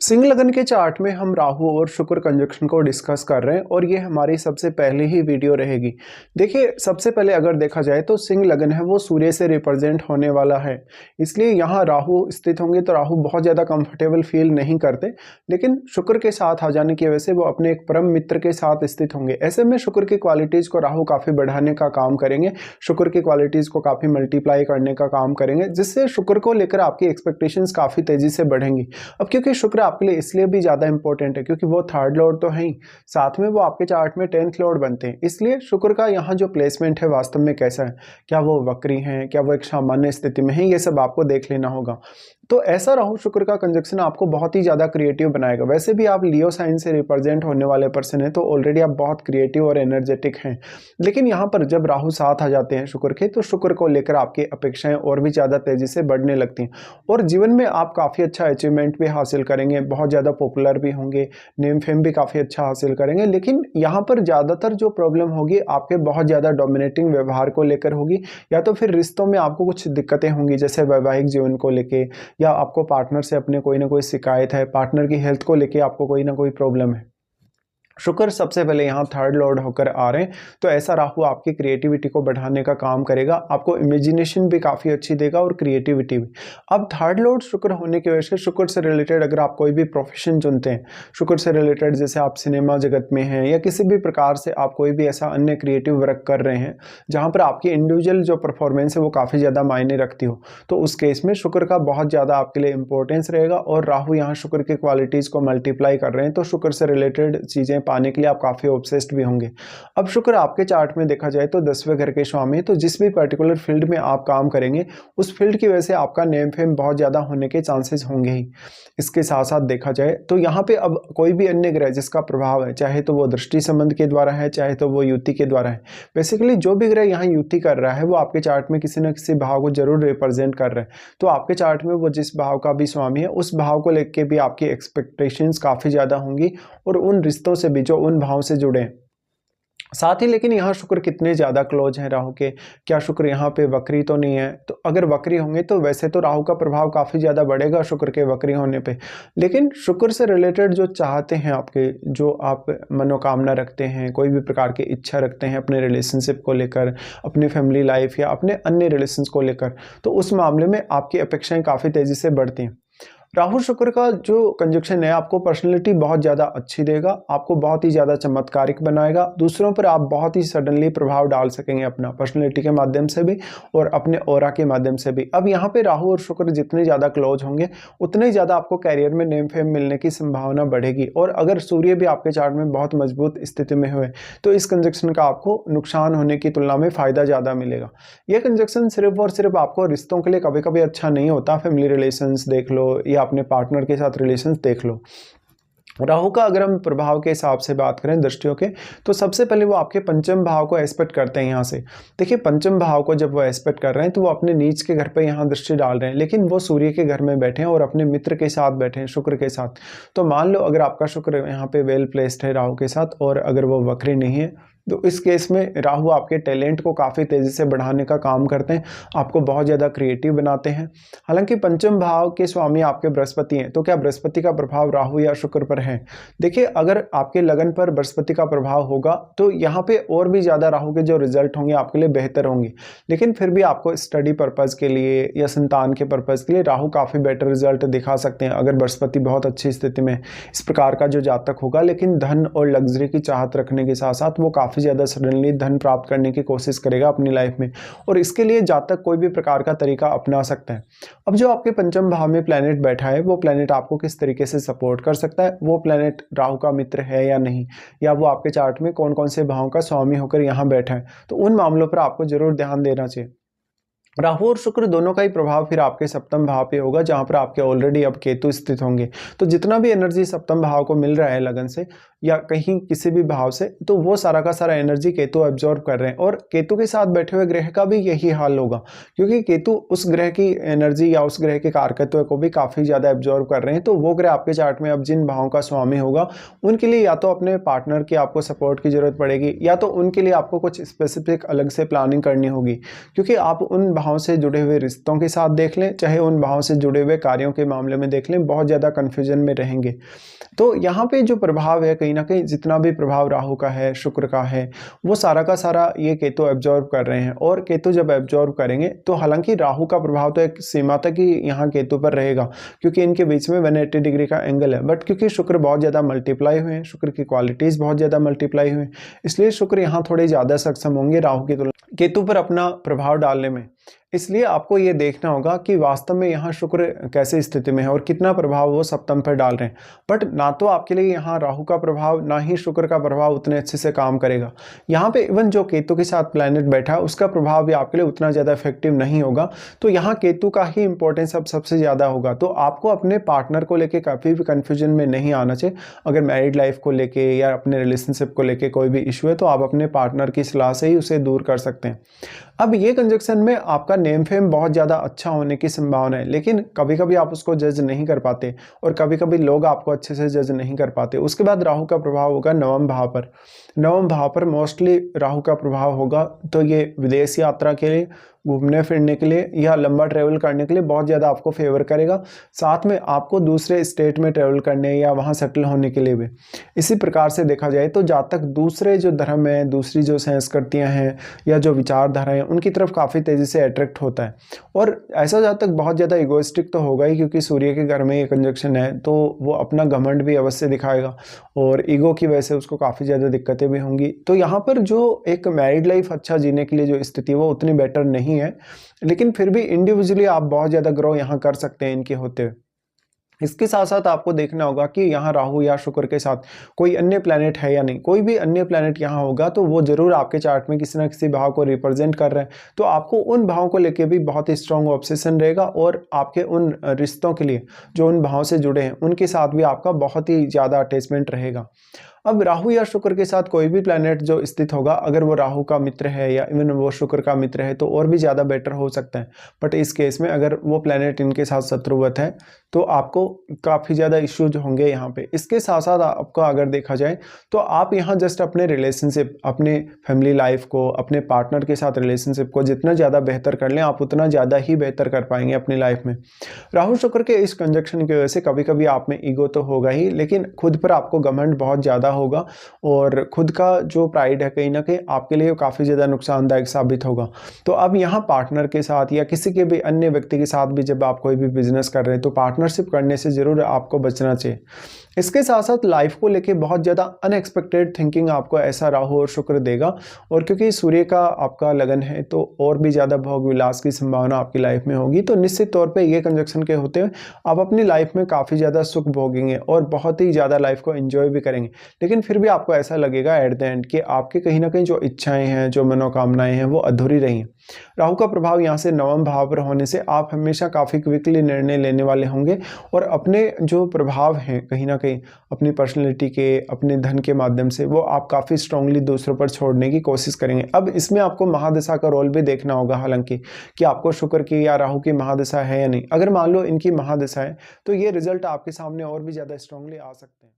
सिंह लगन के चार्ट में हम राहु और शुक्र कंजक्शन को डिस्कस कर रहे हैं और ये हमारी सबसे पहली ही वीडियो रहेगी। देखिए, सबसे पहले अगर देखा जाए तो सिंह लगन है वो सूर्य से रिप्रेजेंट होने वाला है, इसलिए यहाँ राहु स्थित होंगे तो राहु बहुत ज़्यादा कंफर्टेबल फील नहीं करते। लेकिन शुक्र के साथ आ जाने की वजह से वो अपने एक परम मित्र के साथ स्थित होंगे। ऐसे में शुक्र की क्वालिटीज़ को राहु काफ़ी बढ़ाने का काम करेंगे, शुक्र की क्वालिटीज़ को काफ़ी मल्टीप्लाई करने का काम करेंगे, जिससे शुक्र को लेकर आपकी एक्सपेक्टेशंस काफ़ी तेज़ी से बढ़ेंगी। अब क्योंकि शुक्र आपके लिए इसलिए भी ज़्यादा इंपॉर्टेंट है क्योंकि वो थर्ड लॉर्ड तो है ही, साथ में वो आपके चार्ट में 10th लॉर्ड बनते हैं। इसलिए शुक्र का यहाँ जो प्लेसमेंट है वास्तव में कैसा है, क्या वो वक्री हैं, क्या वो एक सामान्य स्थिति में है, ये सब आपको देख लेना होगा। तो ऐसा राहु शुक्र का कंजक्शन आपको बहुत ही ज़्यादा क्रिएटिव बनाएगा। वैसे भी आप लियो साइन से रिप्रेजेंट होने वाले पर्सन हैं, तो ऑलरेडी आप बहुत क्रिएटिव और एनर्जेटिक हैं। लेकिन यहाँ पर जब राहु साथ आ जाते हैं शुक्र के, तो शुक्र को लेकर आपकी अपेक्षाएं और भी ज़्यादा तेज़ी से बढ़ने लगती हैं और जीवन में आप काफ़ी अच्छा अचीवमेंट भी हासिल करेंगे, बहुत ज़्यादा पॉपुलर भी होंगे, नेम फेम भी काफ़ी अच्छा हासिल करेंगे। लेकिन यहाँ पर ज़्यादातर जो प्रॉब्लम होगी आपके बहुत ज़्यादा डोमिनेटिंग व्यवहार को लेकर होगी, या तो फिर रिश्तों में आपको कुछ दिक्कतें होंगी, जैसे वैवाहिक जीवन को लेके, या आपको पार्टनर से अपने कोई ना कोई शिकायत है, पार्टनर की हेल्थ को लेके आपको कोई ना कोई प्रॉब्लम है। शुक्र सबसे पहले यहाँ थर्ड लॉर्ड होकर आ रहे हैं, तो ऐसा राहु आपकी क्रिएटिविटी को बढ़ाने का काम करेगा, आपको इमेजिनेशन भी काफ़ी अच्छी देगा और क्रिएटिविटी भी। अब थर्ड लॉर्ड शुक्र होने की वजह से शुक्र से रिलेटेड अगर आप कोई भी प्रोफेशन चुनते हैं, शुक्र से रिलेटेड जैसे आप सिनेमा जगत में हैं या किसी भी प्रकार से आप कोई भी ऐसा अन्य क्रिएटिव वर्क कर रहे हैं जहाँ पर आपकी इंडिविजुअल जो परफॉर्मेंस है वो काफ़ी ज़्यादा मायने रखती हो, तो उस केस में शुक्र का बहुत ज़्यादा आपके लिए इंपॉर्टेंस रहेगा। और राहु यहाँ शुक्र की क्वालिटीज़ को मल्टीप्लाई कर रहे हैं, तो शुक्र से रिलेटेड चीज़ें पाने के लिए आप काफ़ी ऑब्सेस्ड भी होंगे। अब शुक्र आपके चार्ट में देखा जाए तो 10वें घर के स्वामी, तो जिस भी पर्टिकुलर फील्ड में आप काम करेंगे उस फील्ड की वजह से आपका नेम फेम बहुत ज़्यादा होने के चांसेस होंगे ही। इसके साथ साथ देखा जाए तो यहाँ पे अब कोई भी अन्य ग्रह जिसका प्रभाव है, चाहे तो वो दृष्टि संबंध के द्वारा है, चाहे तो वो युति के द्वारा है, बेसिकली जो भी ग्रह यहाँ युति कर रहा है वो आपके चार्ट में किसी न किसी भाव को जरूर रिप्रेजेंट कर रहा है। तो आपके चार्ट में वो जिस भाव का भी स्वामी है उस भाव को लेकर भी आपकी एक्सपेक्टेशंस काफ़ी ज़्यादा होंगी और उन रिश्तों से भी जो उन भाव से जुड़े हैं साथ ही। लेकिन यहाँ शुक्र कितने ज़्यादा क्लोज हैं राहु के, क्या शुक्र यहाँ पे वक्री तो नहीं है? तो अगर वक्री होंगे तो वैसे तो राहु का प्रभाव काफ़ी ज़्यादा बढ़ेगा शुक्र के वक्री होने पे, लेकिन शुक्र से रिलेटेड जो चाहते हैं आपके, जो आप मनोकामना रखते हैं, कोई भी प्रकार की इच्छा रखते हैं अपने रिलेशनशिप को लेकर, अपनी फैमिली लाइफ या अपने अन्य रिलेशंस को लेकर, तो उस मामले में आपकी अपेक्षाएं काफ़ी तेज़ी से बढ़ती हैं। राहु शुक्र का जो कंजक्शन है आपको पर्सनैलिटी बहुत ज़्यादा अच्छी देगा, आपको बहुत ही ज़्यादा चमत्कारिक बनाएगा, दूसरों पर आप बहुत ही सडनली प्रभाव डाल सकेंगे अपना पर्सनैलिटी के माध्यम से भी और अपने ऑरा के माध्यम से भी। अब यहाँ पे राहु और शुक्र जितने ज़्यादा क्लोज होंगे उतने ही ज़्यादा आपको कैरियर में नेम फेम मिलने की संभावना बढ़ेगी। और अगर सूर्य भी आपके चार्ट में बहुत मजबूत स्थिति में हुए तो इस कंजक्शन का आपको नुकसान होने की तुलना में फ़ायदा ज़्यादा मिलेगा। यह कंजक्शन सिर्फ और सिर्फ आपको रिश्तों के लिए कभी कभी अच्छा नहीं होता, फैमिली रिलेशंस देख लो या अपने पार्टनर के साथ रिलेशंस देख लो। राहु का अगर हम प्रभाव के हिसाब से बात करें दृष्टियों के, तो सबसे पहले वो आपके पंचम भाव को एस्पेक्ट करते हैं। यहाँ से देखिए, पंचम भाव को जब वो एस्पेक्ट कर रहे हैं तो वो अपने नीच के घर पे यहाँ दृष्टि डाल रहे हैं, लेकिन वो सूर्य के घर में बैठे हैं और अपने मित्र के साथ बैठे हैं, शुक्र के साथ। तो मान लो अगर आपका शुक्र यहाँ पे वेल प्लेस्ड है राहु के साथ और अगर वो वक्री नहीं है, तो इस केस में राहु आपके टैलेंट को काफ़ी तेज़ी से बढ़ाने का काम करते हैं, आपको बहुत ज़्यादा क्रिएटिव बनाते हैं। हालांकि पंचम भाव के स्वामी आपके बृहस्पति हैं, तो क्या बृहस्पति का प्रभाव राहु या शुक्र पर है? देखिए, अगर आपके लगन पर बृहस्पति का प्रभाव होगा तो यहाँ पे और भी ज़्यादा राहु के जो रिजल्ट होंगे आपके लिए बेहतर होंगे, लेकिन फिर भी आपको स्टडी पर्पज़ के लिए या संतान के पर्पज़ के लिए राहु काफ़ी बेटर रिजल्ट दिखा सकते हैं अगर बृहस्पति बहुत अच्छी स्थिति में इस प्रकार का जो जातक होगा। लेकिन धन और लग्जरी की चाहत रखने के साथ साथ वो काफ़ी ज़्यादा सडनली धन प्राप्त करने की कोशिश करेगा अपनी लाइफ में, और इसके लिए जातक कोई भी प्रकार का तरीका अपना सकता है। अब जो आपके पंचम भाव में प्लैनेट बैठा है वो प्लैनेट आपको किस तरीके से सपोर्ट कर सकता है, वो प्लैनेट राहु का मित्र है या नहीं, या वो आपके चार्ट में कौन कौन से भाव का स्वामी होकर यहाँ बैठा है, तो उन मामलों पर आपको जरूर ध्यान देना चाहिए। राहु और शुक्र दोनों का ही प्रभाव फिर आपके सप्तम भाव पे होगा, जहां पर आपके ऑलरेडी अब केतु स्थित होंगे। तो जितना भी एनर्जी सप्तम भाव को मिल रहा है लगन से, या कहीं किसी भी भाव से, तो वो सारा का सारा एनर्जी केतु एब्जॉर्ब कर रहे हैं। और केतु के साथ बैठे हुए ग्रह का भी यही हाल होगा, क्योंकि केतु उस ग्रह की एनर्जी या उस ग्रह के कारकत्व को भी काफ़ी ज़्यादा एब्जॉर्ब कर रहे हैं। तो वो ग्रह आपके चार्ट में अब जिन भावों का स्वामी होगा उनके लिए या तो अपने पार्टनर की आपको सपोर्ट की ज़रूरत पड़ेगी, या तो उनके लिए आपको कुछ स्पेसिफिक अलग से प्लानिंग करनी होगी, क्योंकि आप उन भावों से जुड़े हुए रिश्तों के साथ देख लें, चाहे उन भावों से जुड़े हुए कार्यों के मामले में देख लें, बहुत ज़्यादा कन्फ्यूजन में रहेंगे। तो यहाँ पे जो प्रभाव है, कहीं ना कहीं जितना भी प्रभाव राहु का है, शुक्र का है, वो सारा का सारा ये केतु एब्जॉर्ब कर रहे हैं। और केतु जब एब्जॉर्ब करेंगे तो हालांकि राहु का प्रभाव तो एक सीमा तक ही यहाँ केतु पर रहेगा, क्योंकि इनके बीच में 180 डिग्री का एंगल है। बट क्योंकि शुक्र बहुत ज़्यादा मल्टीप्लाई हुए हैं, शुक्र की क्वालिटीज़ बहुत ज़्यादा मल्टीप्लाई हुए हैं, इसलिए शुक्र यहाँ थोड़े ज़्यादा सक्षम होंगे राहु की तुलना केतु पर अपना प्रभाव डालने में। इसलिए आपको ये देखना होगा कि वास्तव में यहाँ शुक्र कैसे स्थिति में है और कितना प्रभाव वो सप्तम पर डाल रहे हैं। बट ना तो आपके लिए यहाँ राहु का प्रभाव, ना ही शुक्र का प्रभाव उतने अच्छे से काम करेगा। यहाँ पे इवन जो केतु के साथ प्लैनेट बैठा है उसका प्रभाव भी आपके लिए उतना ज़्यादा इफेक्टिव नहीं होगा। तो यहाँ केतु का ही इंपॉर्टेंस अब सबसे ज़्यादा होगा। तो आपको अपने पार्टनर को लेकर कभी भी कन्फ्यूजन में नहीं आना चाहिए। अगर मैरिड लाइफ को लेके या अपने रिलेशनशिप को लेके कोई भी इशू है तो आप अपने पार्टनर की सलाह से ही उसे दूर कर सकते हैं। अब ये कंजक्शन में आपका नेम फेम बहुत ज़्यादा अच्छा होने की संभावना है, लेकिन कभी कभी आप उसको जज नहीं कर पाते और कभी कभी लोग आपको अच्छे से जज नहीं कर पाते। उसके बाद राहु का प्रभाव होगा नवम भाव पर। नवम भाव पर मोस्टली राहु का प्रभाव होगा, तो ये विदेश यात्रा के लिए, घूमने फिरने के लिए या लंबा ट्रैवल करने के लिए बहुत ज़्यादा आपको फेवर करेगा। साथ में आपको दूसरे स्टेट में ट्रैवल करने या वहाँ सेटल होने के लिए भी। इसी प्रकार से देखा जाए तो जहाँ तक दूसरे जो धर्म है, दूसरी जो संस्कृतियाँ हैं या जो विचारधारा हैं, उनकी तरफ काफ़ी तेज़ी से अट्रैक्ट होता है। और ऐसा जहाँ तक बहुत ज़्यादा इगोइस्टिक तो होगा ही, क्योंकि सूर्य के घर में ये कंजक्शन है, तो वो अपना घमंड भी अवश्य दिखाएगा और ईगो की वजह से उसको काफ़ी ज़्यादा दिक्कतें भी होंगी। तो यहाँ पर जो एक मैरिड लाइफ अच्छा जीने के लिए जो स्थिति वो उतनी बेटर नहीं है, लेकिन फिर भी इंडिविजुअली आप बहुत ज़्यादा ग्रो यहाँ कर सकते हैं इनके होते हुए। इसके साथ साथ आपको देखना होगा कि यहाँ राहु या शुक्र के साथ कोई अन्य प्लैनेट है या नहीं। कोई भी अन्य प्लैनेट यहाँ होगा तो वो जरूर आपके चार्ट में किसी ना किसी भाव को रिप्रेजेंट कर रहे हैं, तो आपको उन भावों को लेके भी बहुत ही स्ट्रॉन्ग ऑब्सेशन रहेगा और आपके उन रिश्तों के लिए जो उन भावों से जुड़े हैं उनके साथ भी आपका बहुत ही ज़्यादा अटैचमेंट रहेगा। अब राहु या शुक्र के साथ कोई भी प्लैनेट जो स्थित होगा, अगर वो राहु का मित्र है या इवन वो शुक्र का मित्र है तो और भी ज़्यादा बेटर हो सकता है। बट इस केस में अगर वो प्लैनेट इनके साथ शत्रुवत है तो आपको काफ़ी ज़्यादा इश्यूज होंगे यहाँ पे। इसके साथ साथ आपका अगर देखा जाए तो आप यहाँ जस्ट अपने रिलेशनशिप, अपने फैमिली लाइफ को, अपने पार्टनर के साथ रिलेशनशिप को जितना ज़्यादा बेहतर कर लें आप उतना ज़्यादा ही बेहतर कर पाएंगे अपनी लाइफ में। राहु शुक्र के इस कंजक्शन की वजह से कभी कभी आप में ईगो तो होगा ही, लेकिन खुद पर आपको घमंड बहुत ज़्यादा होगा और खुद का जो प्राइड है कहीं ना कहीं आपके लिए काफ़ी ज़्यादा नुकसानदायक साबित होगा। तो अब यहाँ पार्टनर के साथ या किसी के भी अन्य व्यक्ति के साथ भी जब आप कोई भी बिजनेस कर रहे हैं तो पार्टनरशिप करने से ज़रूर आपको बचना चाहिए। इसके साथ साथ लाइफ को लेके बहुत ज़्यादा अनएक्सपेक्टेड थिंकिंग आपको ऐसा राहु और शुक्र देगा, और क्योंकि सूर्य का आपका लगन है तो और भी ज़्यादा भोग विलास की संभावना आपकी लाइफ में होगी। तो निश्चित तौर पे ये कंजक्शन के होते हुए आप अपनी लाइफ में काफ़ी ज़्यादा सुख भोगेंगे और बहुत ही ज़्यादा लाइफ को एंजॉय भी करेंगे। लेकिन फिर भी आपको ऐसा लगेगा एट द एंड कि आपके कहीं ना कहीं जो इच्छाएँ हैं, जो मनोकामनाएँ हैं वो अधूरी रही हैं। राहु का प्रभाव यहाँ से नवम भाव पर होने से आप हमेशा काफ़ी क्विकली निर्णय लेने वाले होंगे और अपने जो प्रभाव हैं कहीं ना कहीं अपनी पर्सनैलिटी के, अपने धन के माध्यम से वो आप काफ़ी स्ट्रांगली दूसरों पर छोड़ने की कोशिश करेंगे। अब इसमें आपको महादशा का रोल भी देखना होगा, हालांकि कि आपको शुक्र की या राहु की महादशा है या नहीं। अगर मान लो इनकी महादशा है तो ये रिजल्ट आपके सामने और भी ज़्यादा स्ट्रांगली आ सकते हैं।